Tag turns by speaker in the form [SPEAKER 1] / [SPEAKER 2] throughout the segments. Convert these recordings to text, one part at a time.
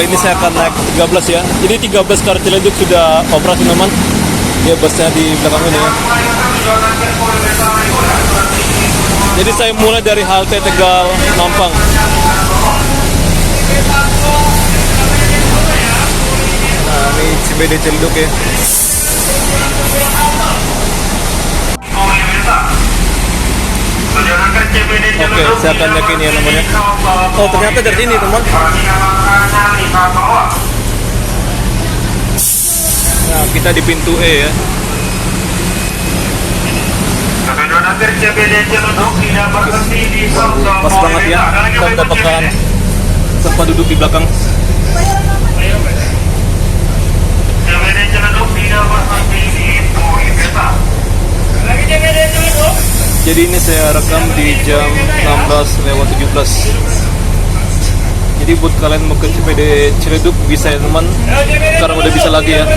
[SPEAKER 1] kali ini saya akan naik 13 ya. Jadi 13 KRL Ciledug sudah operasi teman. Dia busnya di belakang ini ya. Jadi saya mulai dari halte Tegal Mampang. Nah, ini CBD Ciledug ya. Oke, saya akan yakin ya namanya. Oh, ternyata dari sini teman. Nah, kita di pintu E ya. Pas banget ya, kita mendapatkan tempat duduk di belakang. Jadi ini saya rekam di jam 16:17. Jadi buat kalian mau ke CPD Ciledug bisa ya teman. Sekarang udah bisa lagi ya.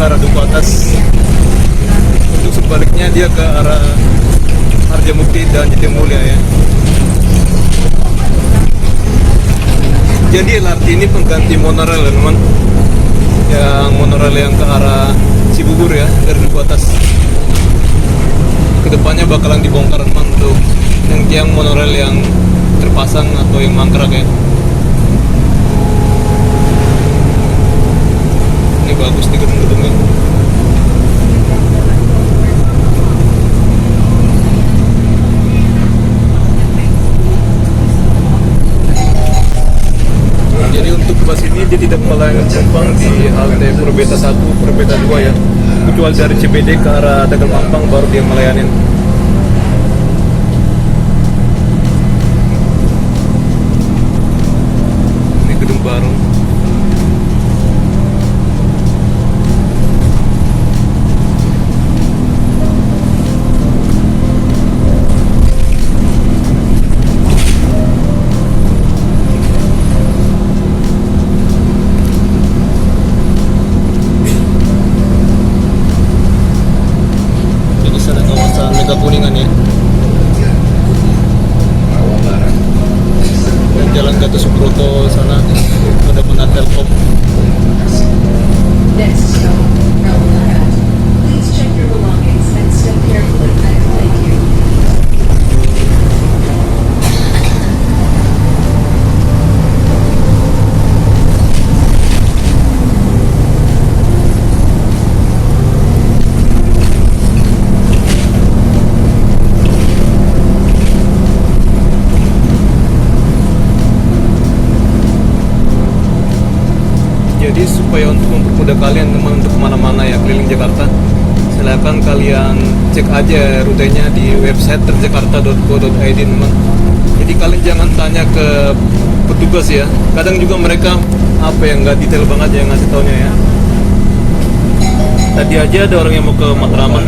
[SPEAKER 1] Arah Duku Atas. Untuk sebaliknya dia ke arah Harjamukti dan Jatimulya ya. Jadi LRT ini pengganti monorail teman. Yang monorail yang ke arah Cibubur ya dari Duku Atas. Kedepannya bakalan dibongkar teman untuk yang tiang monorail yang terpasang atau yang mangkrak ya. Ini bagus nih gedung-gedungnya. Jadi untuk bus ini dia tidak melayani penumpang di halte Purbeta 1, Purbeta 2 ya. Kecuali dari CBD ke arah Tegal Mampang baru dia melayani. Ini gedung baru. Mega Kuningan ya. Dan Jalan Gatot Subroto sana ada benar Telkom.
[SPEAKER 2] Next stop, Rawamangun. Please check your belongings and step carefully. Thank you.
[SPEAKER 1] Jadi supaya untuk mempermudah kalian teman untuk kemana-mana ya keliling Jakarta, silakan kalian cek aja rutenya di website terjakarta.go.id teman. Jadi kalian jangan tanya ke petugas ya. Kadang juga mereka apa yang nggak detail banget yang ngasih taunya ya. Tadi aja ada orang yang mau ke Matraman.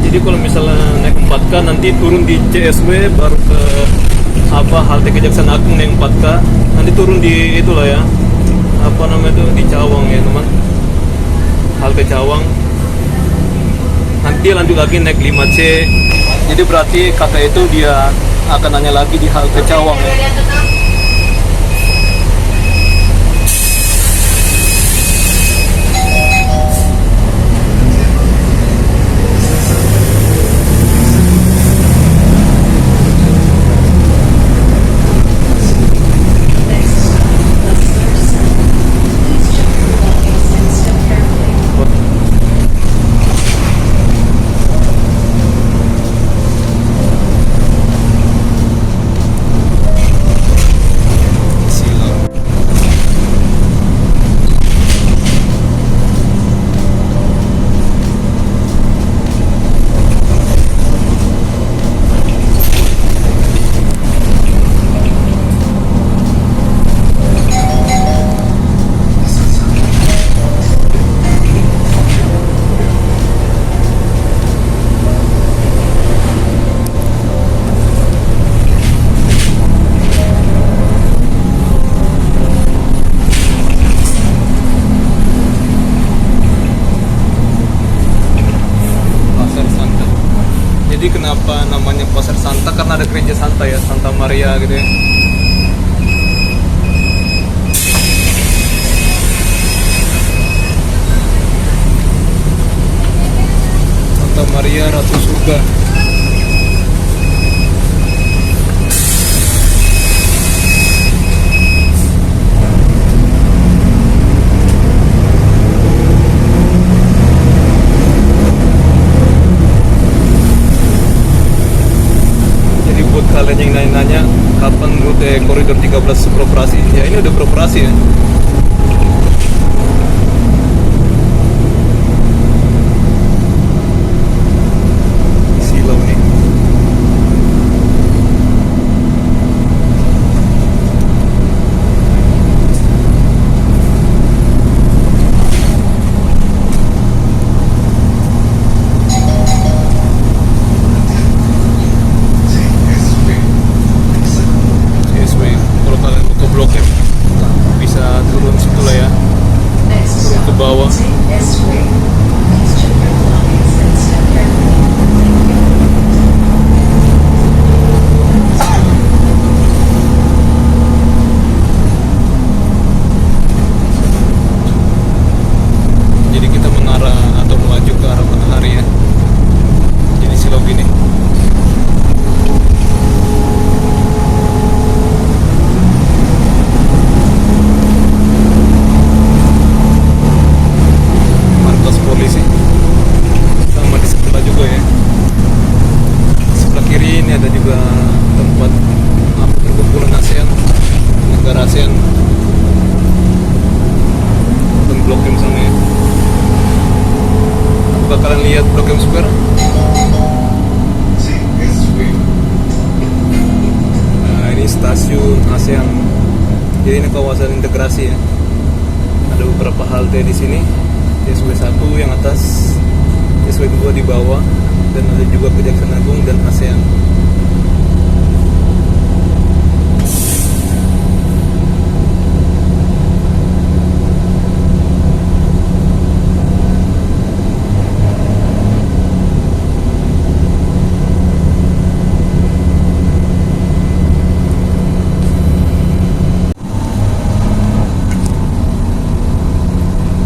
[SPEAKER 1] Jadi kalau misalnya naik 4K nanti turun di CSW baru ke halte Kejaksaan Agung yang 4K, nanti turun di itulah ya, apa namanya itu, di Cawang ya teman, halte Cawang. Nanti dia lanjut lagi naik 5C. Jadi berarti kakak itu dia akan nanya lagi di halte Cawang ya. apa namanya Pasar Santa, karena ada gereja Santa ya, Santa Maria gitu ya. Santa Maria Ratu Surga. Jadi buat kalian yang nanya-nanya kapan rute koridor 13 beroperasi, ya ini udah beroperasi ya. Silau nih. CSW, kalau kalian mau ke Blok M bisa turun situ lah ya,
[SPEAKER 2] Next
[SPEAKER 1] turun ke
[SPEAKER 2] stop,
[SPEAKER 1] bawah.
[SPEAKER 2] CSW. Please check your belongings and step carefully. Thank you.
[SPEAKER 1] Jadi kita mengarah atau melaju ke arah matahari ya. Jadi silau gini. Markas polisi sama di sebelah juga ya. Sebelah kiri ini ada juga tempat perkumpulan ASEAN, negara ASEAN dan Blok M sana ya. Apakah kalian lihat Blok M Square? Nah, ini stasiun ASEAN. Jadi ini kawasan integrasi ya. Ada beberapa halte di sini. CSW 1 yang atas, CSW 2 di bawah, dan ada juga Kejaksaan Agung dan ASEAN.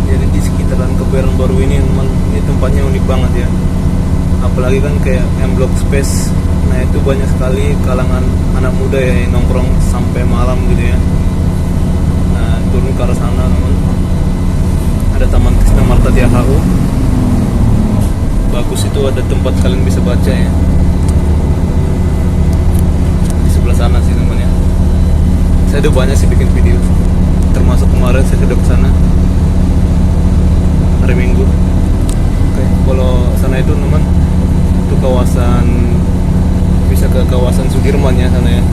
[SPEAKER 1] Jadi di sekitaran Kebayoran Baru ini memang ini tempatnya unik banget ya. Apalagi kan kayak M Block Space. Nah itu banyak sekali kalangan anak muda ya yang nongkrong sampai malam gitu ya. Nah turun ke arah sana teman. Ada Taman Krisna Marta Tiahau. Bagus, itu ada tempat kalian bisa baca ya. Di sebelah sana sih teman ya. Saya udah banyak sih bikin video. Termasuk kemarin saya sudah ke sana hari Minggu. Oke, kalau sana itu teman, itu kawasan, bisa ke kawasan Sudirman ya sana ya.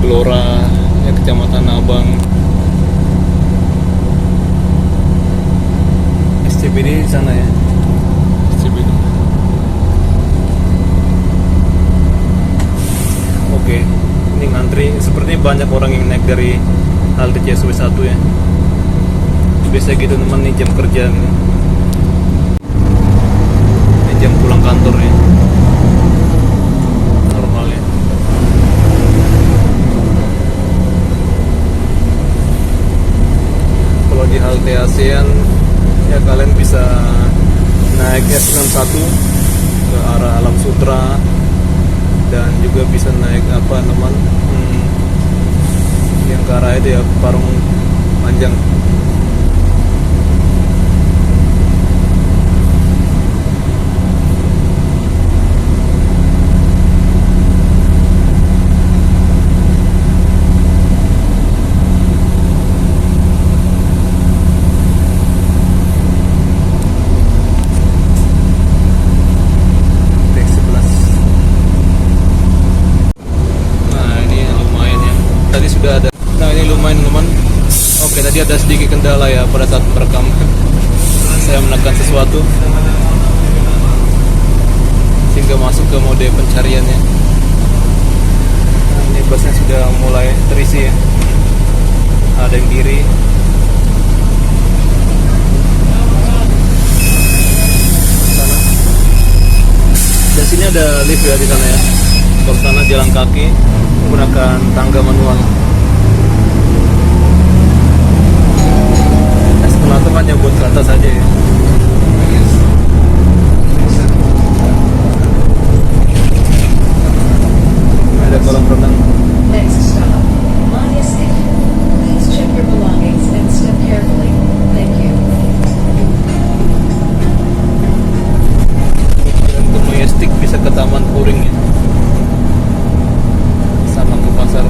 [SPEAKER 1] Gelora ya, Kecamatan Abang. SCBD di sana ya. SCBD. Oke, ini ngantri. Sepertinya banyak orang yang naik dari halte CSW 1 ya. Biasa gitu teman, nih jam kerja nih. Ini jam pulang kantor ya. Normal ya. Kalau di halte ASEAN ya kalian bisa naik S61 ke arah Alam Sutra, dan juga bisa naik apa teman, yang ke arah itu ya, Parung Panjang. Tadi ada sedikit kendala ya pada saat merekam. Saya menekan sesuatu sehingga masuk ke mode pencariannya. Nah, ini busnya sudah mulai terisi ya. Ada yang kiri, sana. sini ada lift ya di sana ya. Kalau sana jalan kaki menggunakan tangga manual. Setelah itu kan yang buat ke atas aja ya. Ada kolam renang.
[SPEAKER 2] Next stop, Majestic. Please check your belongings and step carefully. Thank you.
[SPEAKER 1] Dan ke Majestic bisa ke Taman Puring ya. Sama ke pasar.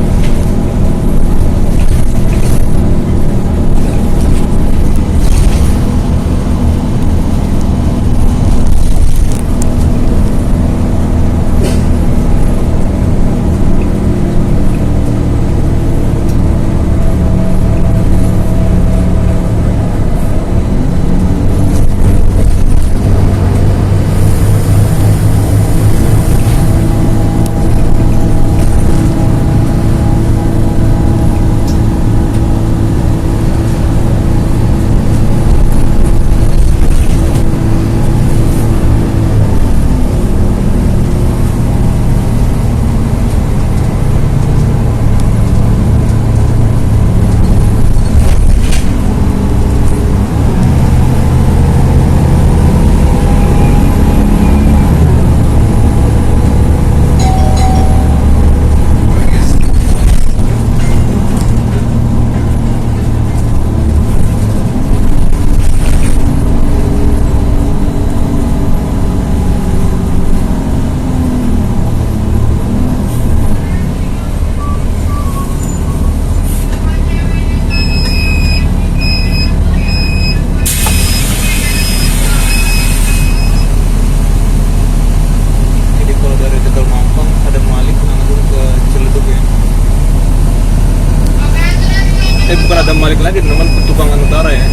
[SPEAKER 1] Bukan ada Malik lagi, teman, Petukangan Utara ya.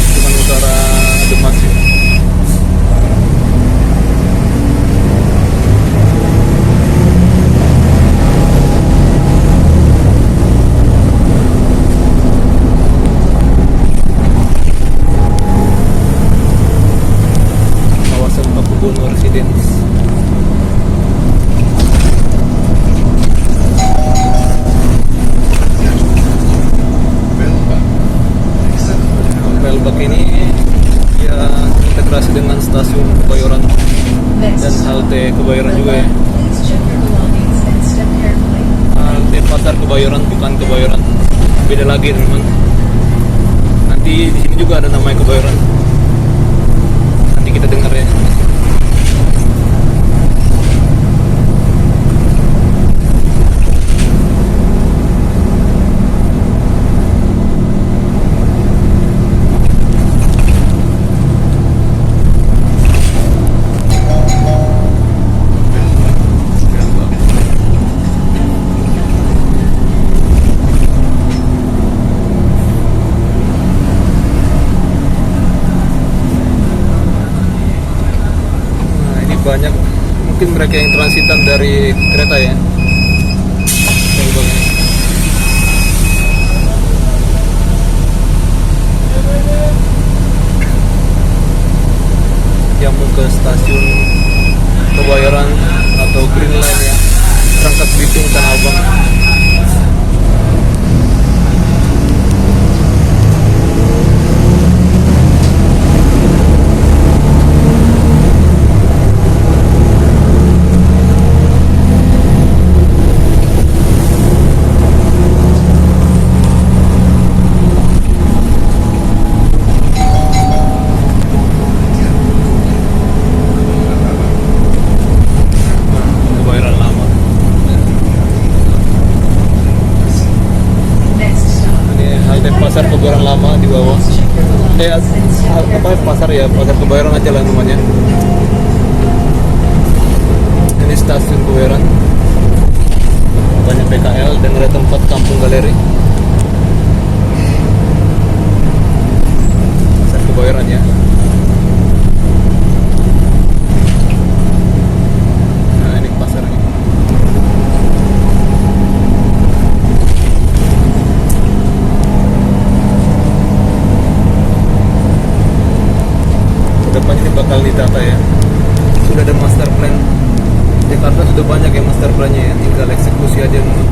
[SPEAKER 1] Petukangan Utara Demak ya. Kawasan Pakubono Residence. Melbak ini ya integrasi dengan stasiun Kebayoran dan halte Kebayoran juga ya.
[SPEAKER 2] Please check your belongings and step carefully.
[SPEAKER 1] Halte Pasar Kebayoran, bukan Kebayoran, beda lagi teman. Nanti di sini juga ada namanya Kebayoran. Nanti kita dengar ya. Banyak mungkin mereka yang transitan dari kereta ya. Yang mau ke stasiun Kebayoran atau Green Line ya, Rangkas Bitung, Tanah Abang. Kebayoran lama.
[SPEAKER 2] Next stop,
[SPEAKER 1] Ini halte Pasar Kebayoran lama di bawah.
[SPEAKER 2] please check your belongings and step
[SPEAKER 1] Apa
[SPEAKER 2] carefully.
[SPEAKER 1] pasar ya, Pasar Kebayoran aja lah namanya. Ini stasiun Kebayoran. Banyak PKL dan ada tempat kampung galeri. Pasar Kebayoran ya. Nah, ini pasarnya. Kedepannya ini bakal ditata ya. Sudah ada master plan udah banyak ya master plan-nya ya, tinggal eksekusi aja teman.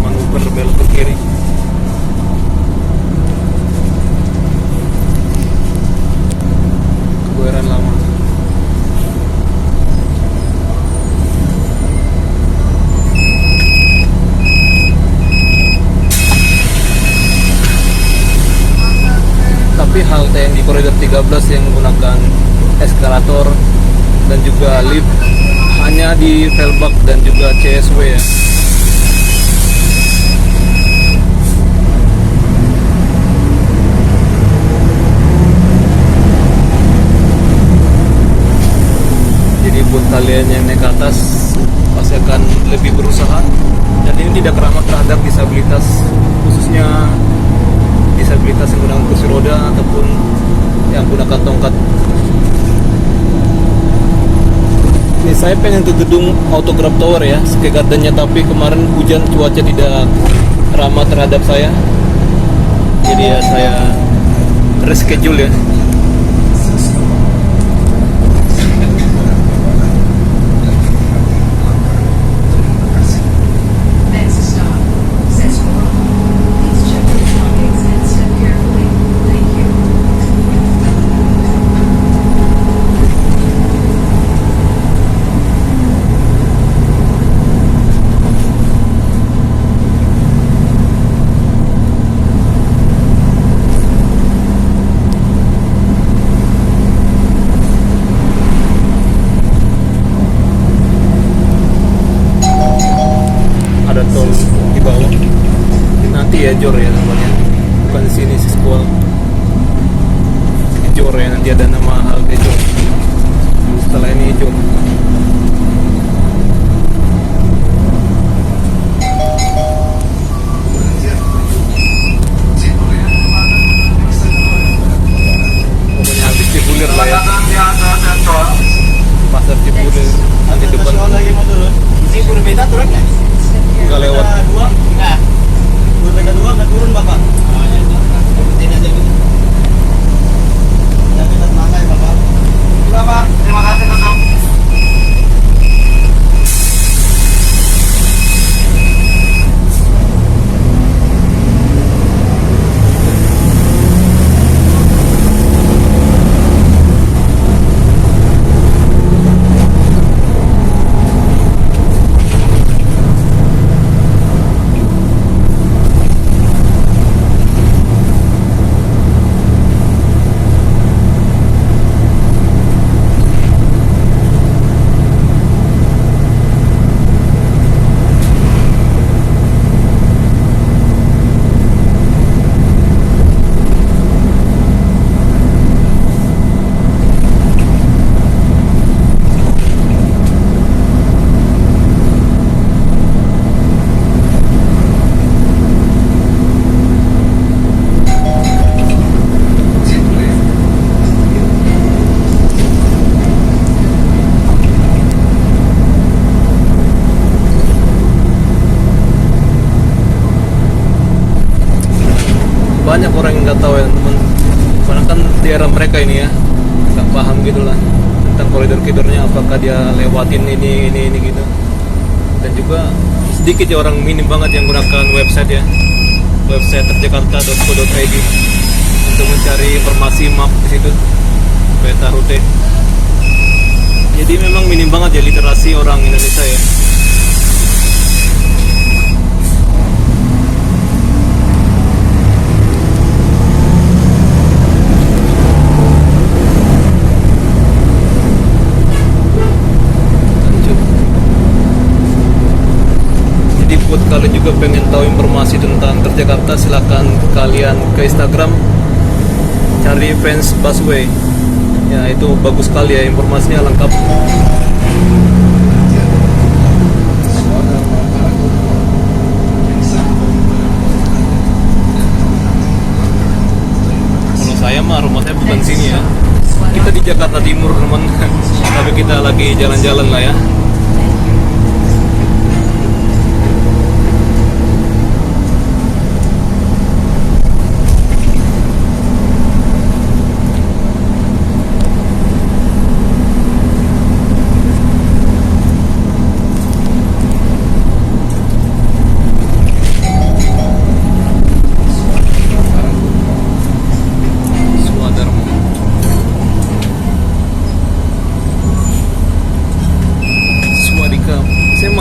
[SPEAKER 1] Manuver belok ke kiri. Kebayoran Lama. Tapi halte yang di koridor 13 yang menggunakan eskalator dan juga lift hanya di Velbak dan juga CSW ya. Jadi buat kalian yang naik ke atas pasti akan lebih berusaha, dan ini tidak ramah terhadap disabilitas, khususnya disabilitas yang menggunakan kursi roda ataupun yang menggunakan tongkat. Ini saya pengen ke gedung Autograph Tower ya, Sky Garden-nya, tapi kemarin hujan, cuaca tidak ramah terhadap saya. Jadi ya saya reschedule ya.
[SPEAKER 2] Next stop, Sesquipar. Please check your belongings and step carefully. Thank you.
[SPEAKER 1] Ada tol di bawah. Nanti ya Jor ya namanya, bukan di sini Siskual. Jor ya, nanti ada nama halte Jor. Setelah ini Jor. Pokoknya habis Cipulir lah ya. Pasar Cipulir nanti depan nggak lewat. Banyak orang yang nggak tahu ya teman, karena kan daerah mereka ini ya nggak paham gitu lah tentang koridor-koridornya, apakah dia lewatin ini gitu. Dan juga sedikit ya orang, minim banget yang menggunakan website ya, website terjakarta.co.id untuk mencari informasi map di situ, peta rute. Jadi memang minim banget ya literasi orang Indonesia ya. Buat kalian juga pengen tahu informasi tentang Transjakarta, silakan kalian ke Instagram, cari Fans Busway ya, itu bagus sekali ya, informasinya lengkap. Kalau saya mah rumah saya bukan sini ya, kita di Jakarta Jakarta Timur teman. Tapi kita lagi jalan-jalan lah ya.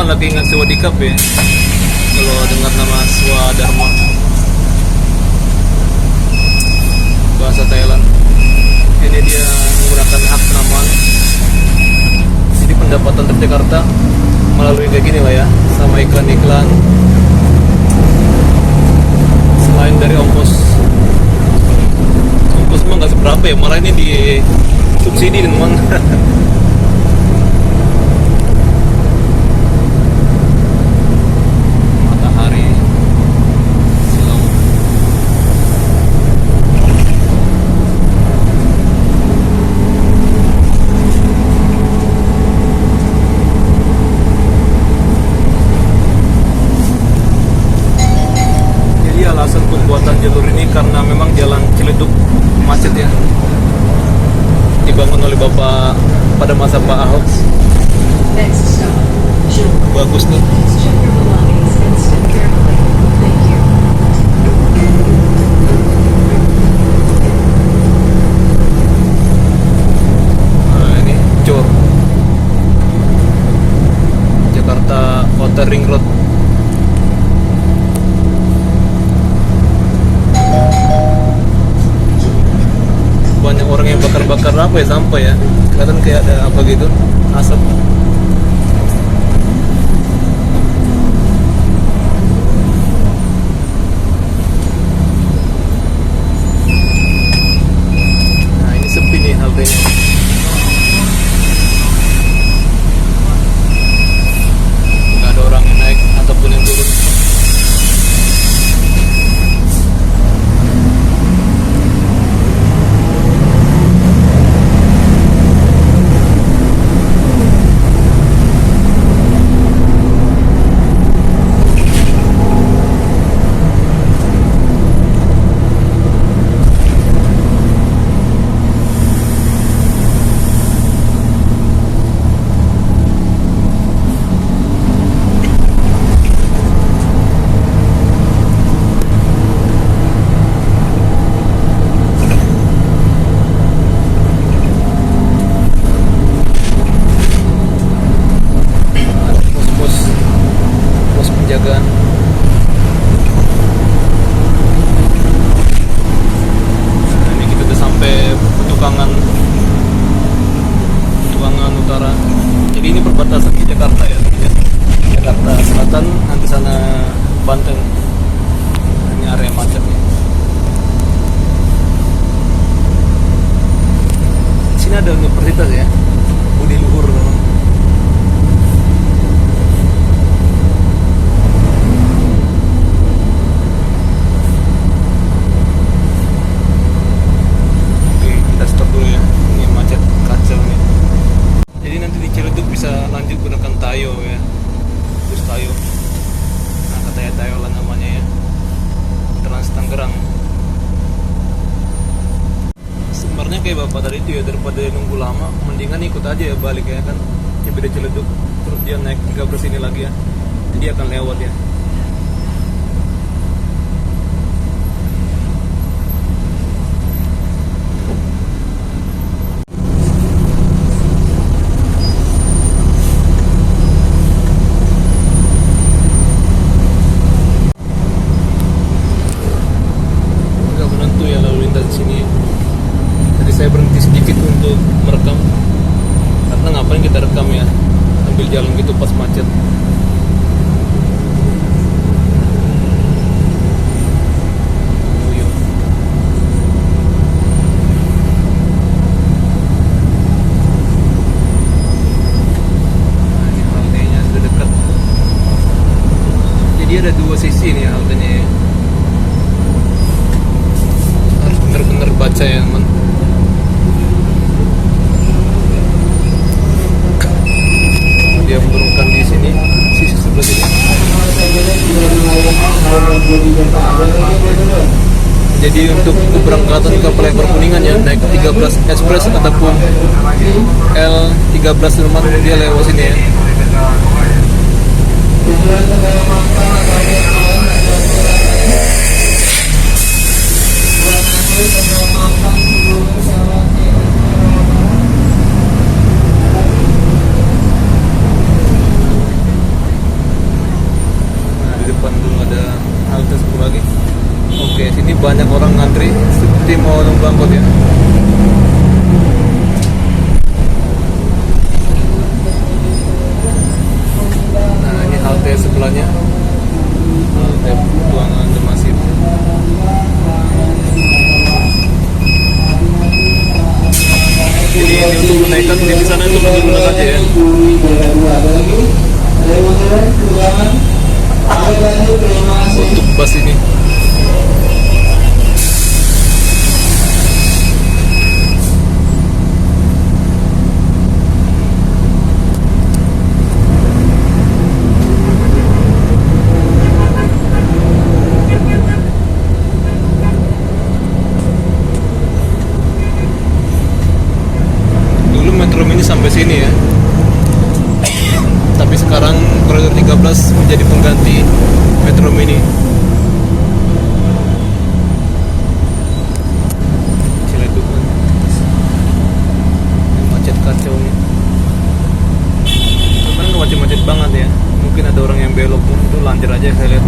[SPEAKER 1] Lagi ingat Swadikap ya, kalau dengar nama Swadharma bahasa Thailand. Ini dia menggunakan hak penamaan, jadi pendapatan dari Jakarta melalui kayak gini lah ya, sama iklan-iklan selain dari ongkos mah nggak seberapa ya, malah ini di subsidi teman. Pembuatan jalur ini karena memang jalan Ciledug macet ya, dibangun oleh Bapak pada masa Pak Ahok.
[SPEAKER 2] Next stop, Children.
[SPEAKER 1] Bagus nih.
[SPEAKER 2] Please check your belongings and step carefully. Thank you.
[SPEAKER 1] Nah, ini Jor, Jakarta Outer Ring Road. Banyak orang yang bakar-bakar apa ya, sampah ya, kelihatan kayak ada apa gitu, asap. Nah ini sepi nih haltenya, nggak ada orang yang naik ataupun yang turun. Penjagaan. Nah, ini kita udah sampai Petukangan Utara. Jadi ini perbatasan di Jakarta ya, Jakarta Selatan, nanti sana Banten. Ini area macet nih. Di sini ada universitas ya, Budi Luhur memang. Bisa lanjut gunakan Tayo ya, bus Tayo. Nah katanya Tayo lah namanya ya, Trans Tangerang. Sebenarnya kayak bapak tadi itu ya, daripada nunggu lama mendingan ikut aja ya balik ya kan, Cibede Ciledug, terus dia naik 13 ini lagi ya, jadi akan lewat ya. Saya berhenti sedikit untuk merekam, karena ngapain kita rekam ya sambil jalan gitu pas macet. Nah, ini haltenya sudah dekat, jadi ada dua sisi nih haltenya ya. Harus bener-bener baca ya teman. dia menurunkan di sini, sisi sebelah sini. Jadi untuk keberangkatan ke Playper Kuningan ya, naik 13 Express ataupun L13 teman, dia lewat sini ya. Nah, di depan dulu ada halte satu lagi. Oke, sini banyak orang ngantri seperti mau nunggu angkot ya. Nah, ini halte sebelahnya. Halte Buangan Demasif. Jadi ini untuk menaikkan di sana itu benar-benar saja ya. Untuk bus ini. Metro Mini sampai sini ya, tapi sekarang koridor 13 menjadi pengganti Metro Mini. Ciletukan, macet kacau nih. Kemarin nggak macet-macet banget ya, mungkin ada orang yang belok pun itu lancar aja saya lihat.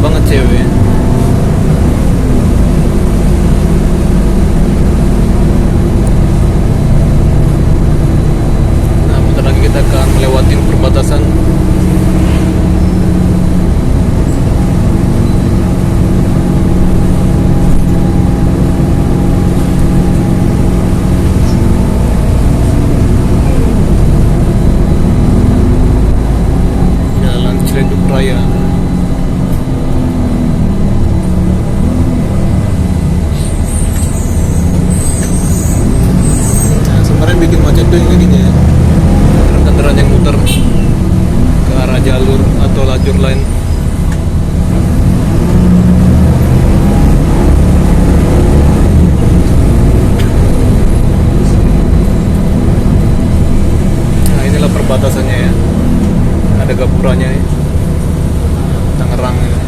[SPEAKER 1] Banget cewek. Nah, bentar lagi kita akan melewati perbatasan. Jalan Ciledug Raya. Bikin macet tuh yang gini ya, kendaraan yang muter ke arah jalur atau lajur lain. Nah, inilah perbatasannya ya, ada gapuranya ya, Tangerang ya.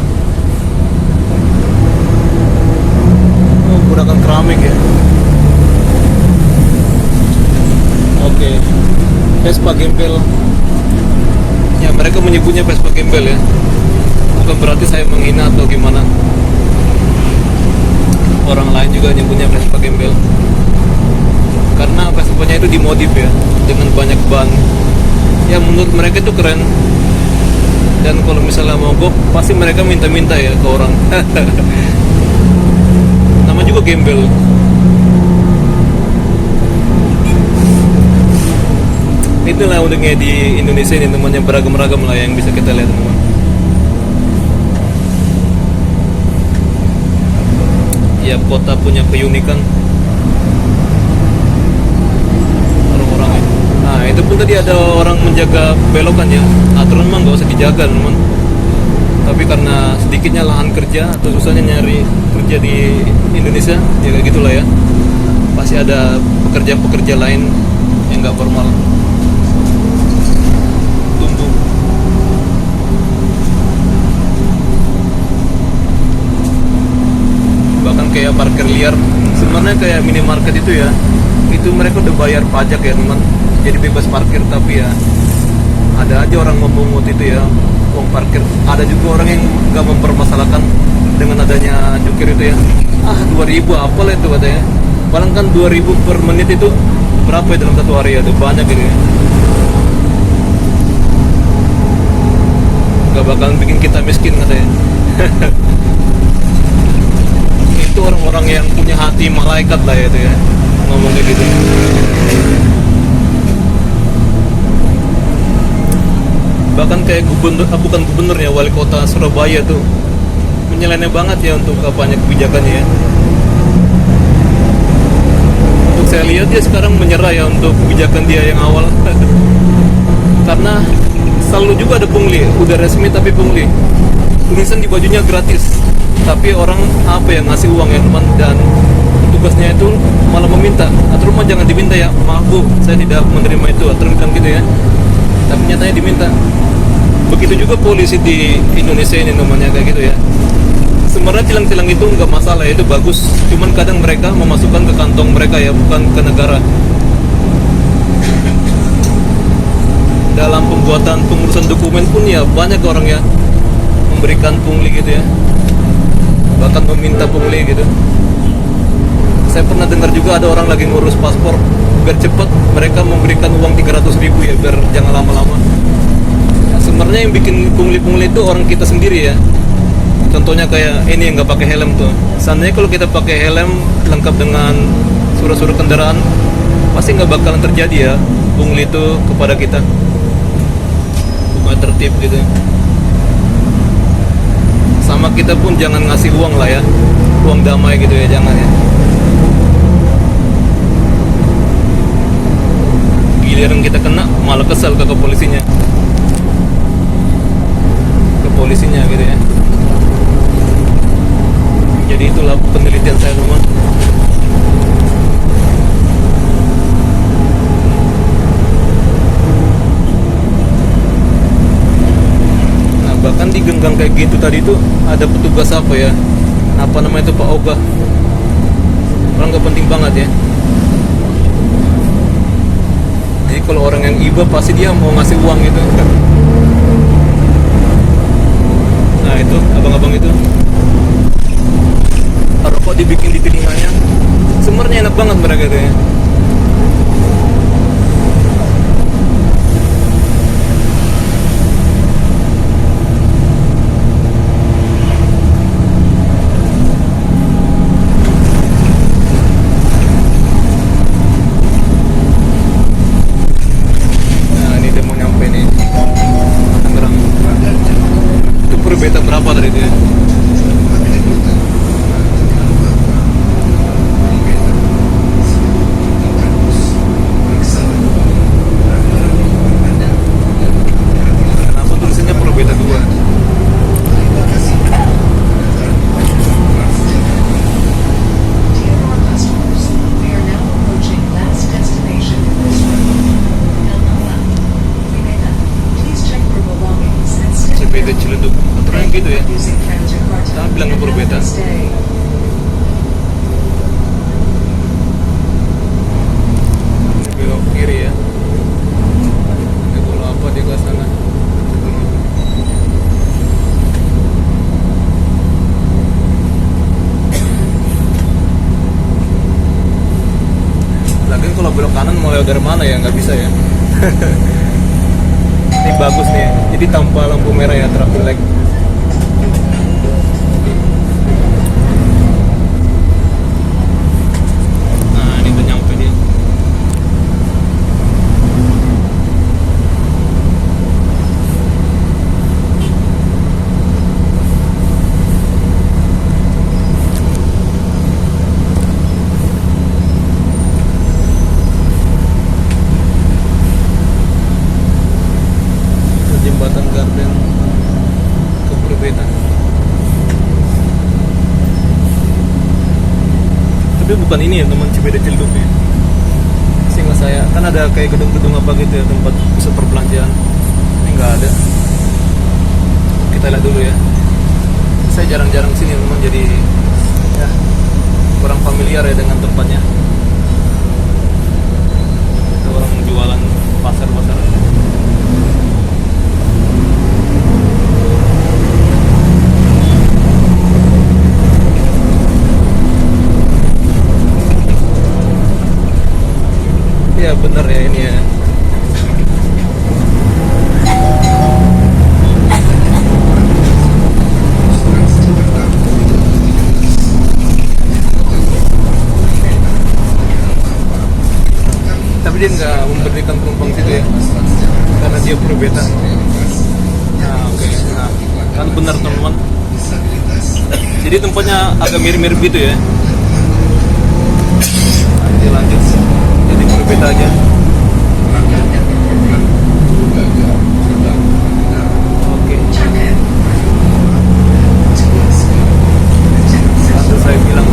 [SPEAKER 1] Oh, menggunakan keramik ya. Oke, Vespa Gembel. Ya, mereka menyebutnya Vespa Gembel ya. Bukan berarti saya menghina atau gimana. Orang lain juga nyebutnya Vespa Gembel. Karena Vespanya itu dimodif ya, dengan banyak ban. Ya, menurut mereka itu keren. Dan kalau misalnya mogok, pasti mereka minta-minta ya ke orang. Nama juga Gembel. Itulah uniknya di Indonesia ini teman, yang beragam-ragam lah yang bisa kita lihat teman. Ya, kota punya keunikan orang-orangnya. Nah, itu pun tadi ada orang menjaga belokan ya. Aturan mah nggak usah dijaga teman. Tapi karena sedikitnya lahan kerja atau susahnya nyari kerja di Indonesia, ya kayak gitulah ya. Pasti ada pekerja-pekerja lain yang nggak formal. Bahkan kayak parkir liar, sebenarnya kayak minimarket itu ya, itu mereka udah bayar pajak ya teman, jadi bebas parkir. Tapi ya ada aja orang memungut itu ya, uang parkir. Ada juga orang yang nggak mempermasalahkan dengan adanya jukir itu ya. 2000 apalah itu katanya, paling kan 2000 per menit itu berapa ya dalam satu hari ya, ada banyak gitu ya. Gak bakalan bikin kita miskin katanya. Itu orang-orang yang punya hati malaikat lah ya itu ya, ngomong kayak gitu. Bahkan kayak gubernur, bukan gubernur ya, wali kota Surabaya tuh nyeleneh banget ya untuk apanya kebijakannya ya. Untuk saya lihat dia sekarang menyerah ya untuk kebijakan dia yang awal. Karena selalu juga ada pungli, udah resmi tapi pungli. Tulisan di bajunya gratis, tapi orang apa ya ngasih uang ya teman, dan tugasnya itu malah meminta. Atau rumah jangan diminta ya, maaf bu, saya tidak menerima itu, atau bilang gitu ya. Tapi nyatanya diminta. Begitu juga polisi di Indonesia ini namanya kayak gitu ya. Sebenarnya tilang-tilang itu nggak masalah ya, itu bagus. Cuman kadang mereka memasukkan ke kantong mereka ya, bukan ke negara. Dalam pembuatan pengurusan dokumen pun ya banyak orang ya memberikan pungli gitu ya, bahkan meminta pungli gitu. Saya pernah dengar juga ada orang lagi ngurus paspor, biar cepat mereka memberikan uang 300.000 ya, biar jangan lama-lama. Sebenarnya yang bikin pungli-pungli itu orang kita sendiri ya. Contohnya kayak ini yang nggak pakai helm tuh. Seandainya kalau kita pakai helm lengkap dengan surat-surat kendaraan, pasti nggak bakalan terjadi ya pungli itu kepada kita. Bukan tertib gitu. Sama kita pun jangan ngasih uang lah ya, uang damai gitu ya, jangan ya. Giliran kita kena malah kesal ke polisinya. Polisinya gitu ya. Jadi itulah penelitian saya teman. Nah bahkan di genggang kayak gitu tadi tuh ada petugas apa ya, apa namanya itu, Pak Oga. Orang gak penting banget ya. Jadi kalau orang yang iba pasti dia mau ngasih uang gitu. Nah itu abang-abang itu rokok dibikin di telinganya, sebenarnya enak banget mereka itu ya. Nah ini dia mau nyampe nih Tangerang. Itu per beta berapa tadi itu ya? Kenapa tulisannya per beta 2?
[SPEAKER 2] Dear our customers, we are now approaching last destination in this road. Hello. Primera, please check your belongings and step
[SPEAKER 1] CPT Ciledug, aturan
[SPEAKER 2] Thank you
[SPEAKER 1] gitu ya.
[SPEAKER 2] for using Transit Card
[SPEAKER 1] Tapi
[SPEAKER 2] Time
[SPEAKER 1] bilang
[SPEAKER 2] and
[SPEAKER 1] ke
[SPEAKER 2] have a
[SPEAKER 1] Perbeda.
[SPEAKER 2] nice day.
[SPEAKER 1] Ini belok kiri ya. Ini kalau apa dia ke sana. Lagian kalau belok kanan mau lewat dari mana ya, nggak bisa ya. Ini bagus nih, jadi tanpa lampu merah ya, traffic light. Nah ini udah nyampe dia. Jembatan Garden ke Perbeda. Tapi bukan ini ya teman, Cibeda Ciledug ya. Seingat saya kan ada kayak gedung-gedung apa gitu ya, tempat pusat perbelanjaan. Ini nggak ada. Kita lihat dulu ya. Saya jarang-jarang sini teman, jadi ya kurang familiar ya dengan tempatnya. Ada orang jualan pasar-pasar. Ya bener ya ini ya. Tapi dia nggak memberikan penumpang situ ya, karena dia Perbeda. Nah oke, nah kan benar teman-teman. Jadi tempatnya agak mirip-mirip gitu ya. Nanti lanjut. Jadi berbeda aja. Oke. Lalu saya bilang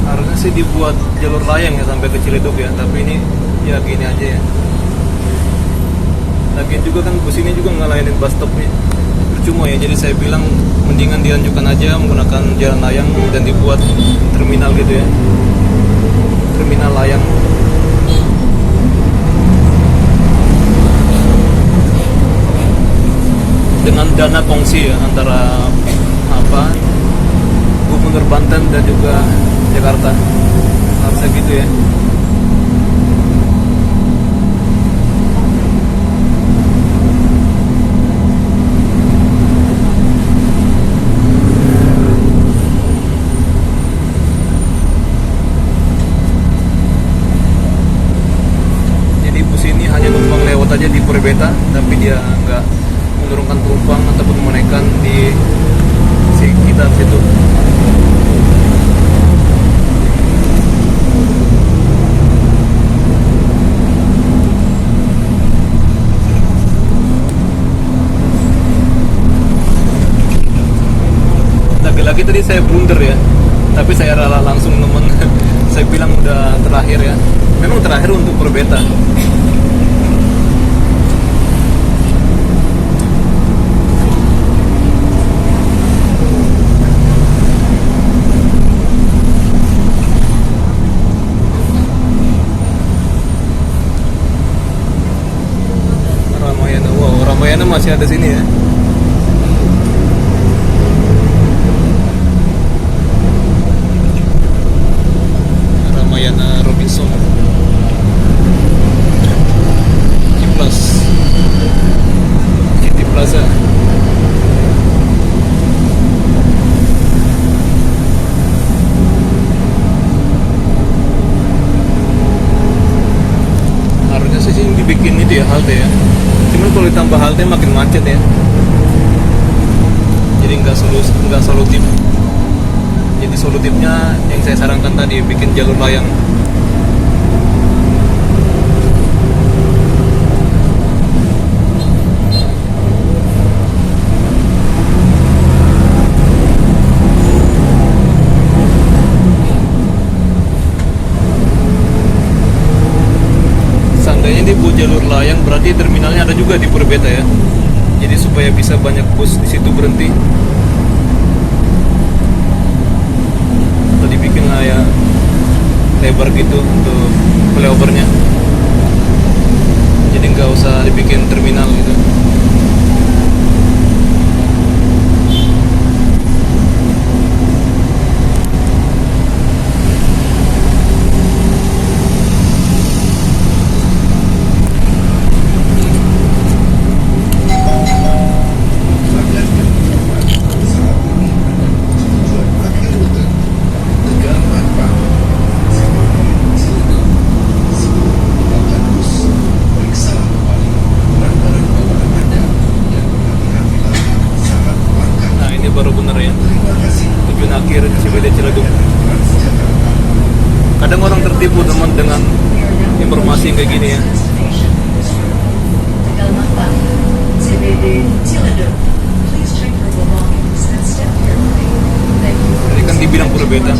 [SPEAKER 1] harusnya sih dibuat jalur layang ya sampai ke Ciledug ya, tapi ini ya gini aja ya. Lagian juga kan bus ini juga ngelayanin bus stop nih, percuma ya. Jadi saya bilang mendingan dilanjutkan aja menggunakan jalan layang dan dibuat terminal gitu ya, terminal layang. Dengan dana kongsi ya antara Gubernur Banten dan juga Jakarta, harusnya gitu ya. Jadi bus ini hanya numpang lewat aja di Purabeta, tapi dia nggak menurunkan penumpang ataupun menaikkan di sekitar situ. Lagi-lagi tadi saya blunder ya, tapi saya rela langsung nemen. Saya bilang udah terakhir ya, memang terakhir untuk Purabeta. Ramayana, wow, Ramayana masih ada sini ya. Ramayana Robinson Plus City Plaza. Harusnya sih dibikin itu ya halte ya, cuman kalau ditambah halte makin macet ya. Jadi nggak solutif. Jadi solutifnya yang saya sarankan tadi, bikin jalur layang. Seandainya dibuat jalur layang, berarti terminalnya ada juga di Purabeta ya. Jadi supaya bisa banyak bus di situ berhenti. Dibikin lah ya lebar gitu untuk flyovernya, jadi nggak usah dibikin terminal gitu. Baru bener ya, tujuan akhir Cibede Ciledug. Kadang orang tertipu teman dengan informasi yang kayak gini ya. Tadi kan dibilang Purabeta.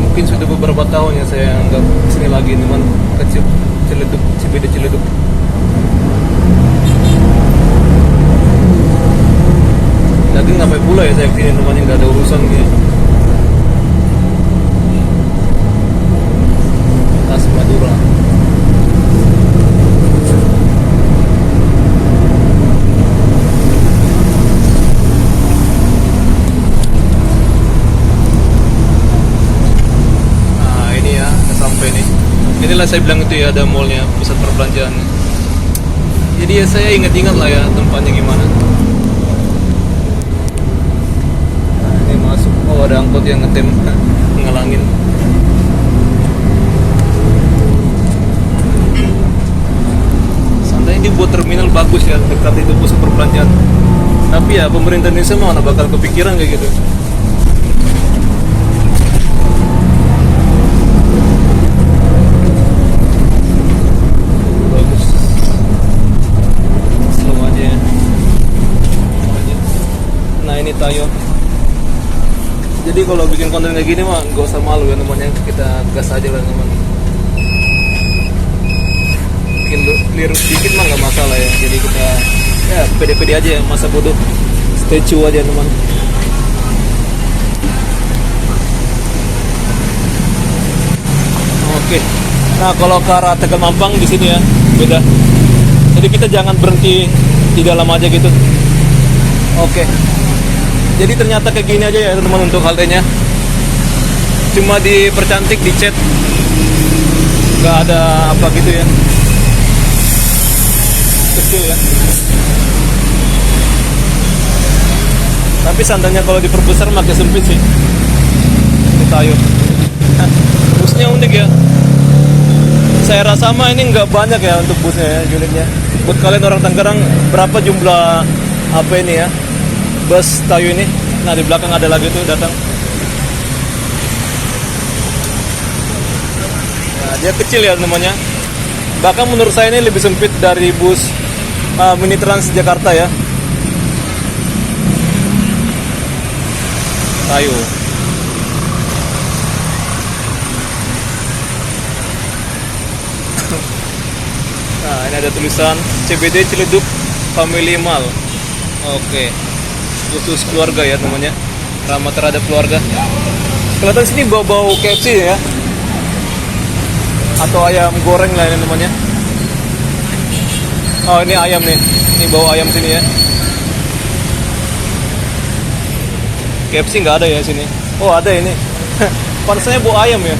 [SPEAKER 1] Mungkin sudah beberapa tahun ya saya nggak kesini lagi teman, kecil Ciledug, Cibede Ciledug. Lagi ngapain pula ya saya kesini teman, yang nggak ada urusan gitu. Tas Madura. Nah ini ya, udah sampai nih. Inilah saya bilang itu ya, ada mallnya, pusat perbelanjaan. Jadi ya saya ingat-ingat lah ya tempatnya gimana. angkot yang ngetem ngelangin. Santai, ini buat terminal bagus ya, dekat itu pusat perbelanjaan. Tapi ya pemerintah Indonesia mana bakal kepikiran kayak gitu. Bagus. Slow aja ya. Nah ini Tayo. Jadi kalau bikin konten kayak gini mah gak usah malu ya namanya, kita gas aja lah namanya. Bikin liru sedikit mah gak masalah ya. Jadi kita ya pede-pede aja ya, masa bodoh. Stay tune aja teman. Oke. Nah kalau ke arah Tegal Mampang di sini ya beda. Jadi kita jangan berhenti di dalam aja gitu. Oke. Jadi ternyata kayak gini aja ya teman untuk haltenya. Cuma dipercantik, dicat, nggak ada apa gitu ya. Kecil ya. Tapi sandalnya kalau diperbesar makin sempit sih. Ini Tayo. Busnya unik ya. Saya rasa mah ini nggak banyak ya untuk busnya ya, unitnya. Buat kalian orang Tangerang, berapa jumlah apa ini ya? Bus Tayo ini. Nah di belakang ada lagi tuh datang. Nah dia kecil ya namanya. Bahkan menurut saya ini lebih sempit dari bus Mini Trans Jakarta ya. Tayo. Nah ini ada tulisan CBD Ciledug Family Mall. Oke. Khusus keluarga ya namanya, ramah terhadap keluarga. Kelihatan sini bau-bau KFC ya, atau ayam goreng lah ini namanya. Oh ini ayam nih, ini bau ayam sini ya. KFC nggak ada ya sini. Oh ada ini, panasnya bau ayam ya.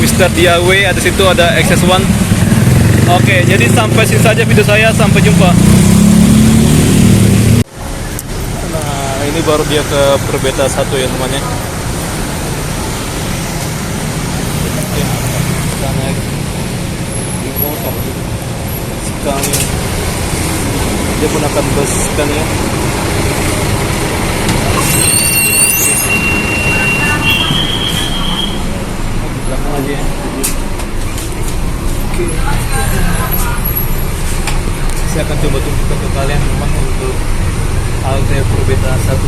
[SPEAKER 1] Mr. DIY ada situ, ada XS1. Oke, jadi sampai sini saja video saya. Sampai jumpa. Nah, ini baru dia ke Perbeta 1 ya temannya. Oke, kita naik di motor sekali. Dia gunakan bus kan ya. Di belakang aja ya. Oke. Saya akan coba tunjukkan ke kalian memang untuk halte Perbeta 1.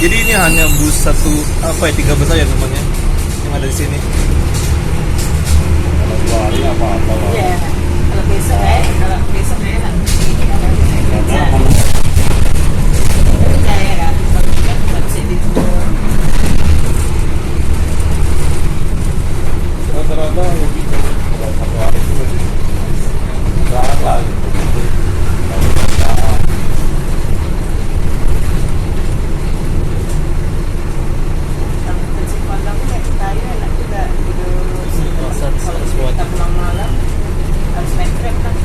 [SPEAKER 1] Jadi ini hanya bus satu apa ya, 3 bus aja namanya yang ada di sini. Kalau hari apa-apa lah.
[SPEAKER 3] Iya. Kalau besok
[SPEAKER 1] rata-rata lebih kalau satu hari itu lebih berat lah gitu.
[SPEAKER 3] Kalau kita pulang malam harus naik trek kan.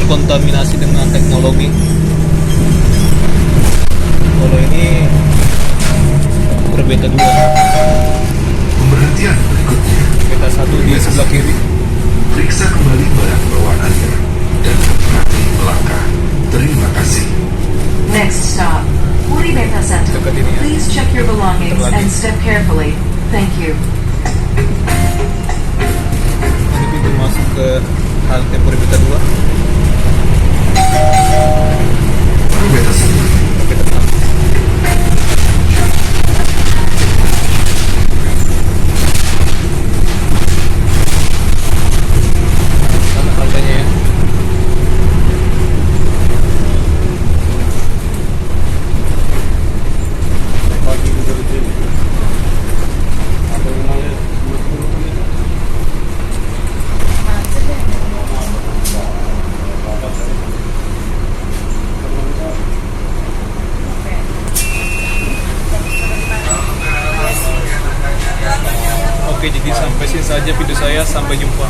[SPEAKER 1] terkontaminasi dengan teknologi. Kalau ini berbeda dua.
[SPEAKER 3] Pemberhentian berikutnya.
[SPEAKER 1] Beta satu di sebelah kiri.
[SPEAKER 3] Periksa kembali barang bawaan Anda dan hati-hati melangkah. Terima kasih.
[SPEAKER 2] Next stop, Puri Beta Center.
[SPEAKER 1] Dekat ini ya.
[SPEAKER 2] Please check your belongings
[SPEAKER 1] Terlagi.
[SPEAKER 2] and step carefully. Thank you.
[SPEAKER 1] Ini pintu masuk ke halte Puri Beta 2.
[SPEAKER 3] Beta 1.
[SPEAKER 1] Beta 1. Sana haltenya ya. Pagi juga di sini. Apa yang namanya? 20 menit. Oke, jadi sampai sini saja video saya. Sampai jumpa.